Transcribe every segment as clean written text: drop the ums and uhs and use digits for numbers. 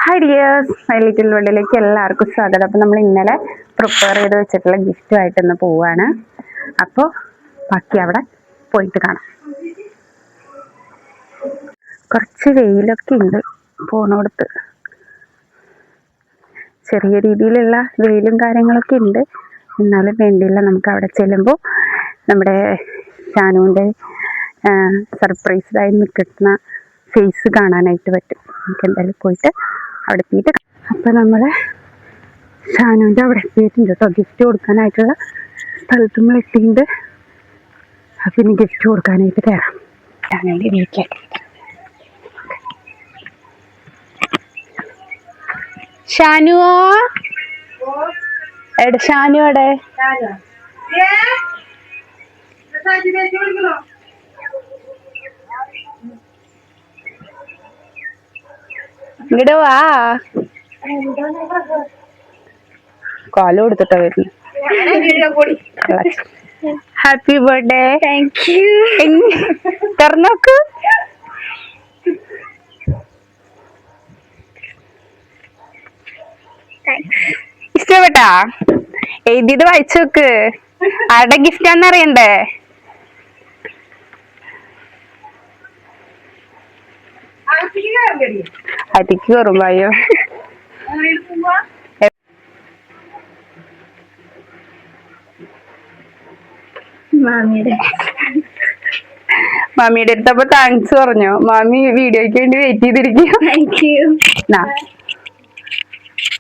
Hi dears, my little വേൾഡിലേക്ക് എല്ലാവർക്കും സ്വാഗതം. അപ്പോൾ നമ്മൾ ഇന്നലെ പ്രിപ്പയർ ചെയ്ത് വെച്ചിട്ടുള്ള ഗിഫ്റ്റുമായിട്ട് ഇന്ന് പോവുകയാണ്. അപ്പോൾ ബാക്കി അവിടെ പോയിട്ട് കാണാം. കുറച്ച് വെയിലൊക്കെ ഉണ്ട് പോണോടത്ത്, ചെറിയ രീതിയിലുള്ള വെയിലും കാര്യങ്ങളൊക്കെ ഉണ്ട്. എന്നാലും വേണ്ടിയില്ല, നമുക്ക് അവിടെ ചെല്ലുമ്പോൾ നമ്മുടെ ഷാനുവിൻ്റെ സർപ്രൈസ്ഡായി നിൽക്കുന്ന ഫേസ് കാണാനായിട്ട് പറ്റും. നമുക്ക് എന്തായാലും പോയിട്ട് അവിടെ എത്തിയിട്ട്. അപ്പം നമ്മൾ ഷാനുവിൻ്റെ അവിടെ എത്തിയിട്ടുണ്ട് കേട്ടോ. ഗിഫ്റ്റ് കൊടുക്കാനായിട്ടുള്ള സ്ഥലത്ത് നമ്മൾ എത്തിയിട്ടുണ്ട്. അപ്പം ഇനി ഗിഫ്റ്റ് കൊടുക്കാനായിട്ട് കയറാം. ഷാനുവിൻ്റെ വീട്ടിലേക്ക്. ഷാനുവോ എവിടെ? ഷാനു എവിടെ? ഇങ്ങോട്ട് വാ. കാല് കൊടുത്തിട്ടാ വരുന്നു. Happy birthday. Thank you. തുറന്നോക്ക്. ഇഷ്ടപ്പെട്ടാ? എഴുതിയത് വായിച്ചു നോക്ക്. ആരുടെ ഗിഫ്റ്റാന്ന് അറിയണ്ടേ? അതിക്ക് കയറുമ്പോ അയ്യോ. മാമിയുടെ അടുത്തപ്പോ താങ്ക്സ് പറഞ്ഞു. മാമി വീഡിയോയ്ക്ക് വേണ്ടി വെയിറ്റ് ചെയ്തിരിക്കുക.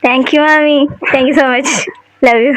താങ്ക് യു മാമി. Thank you so much. Love you.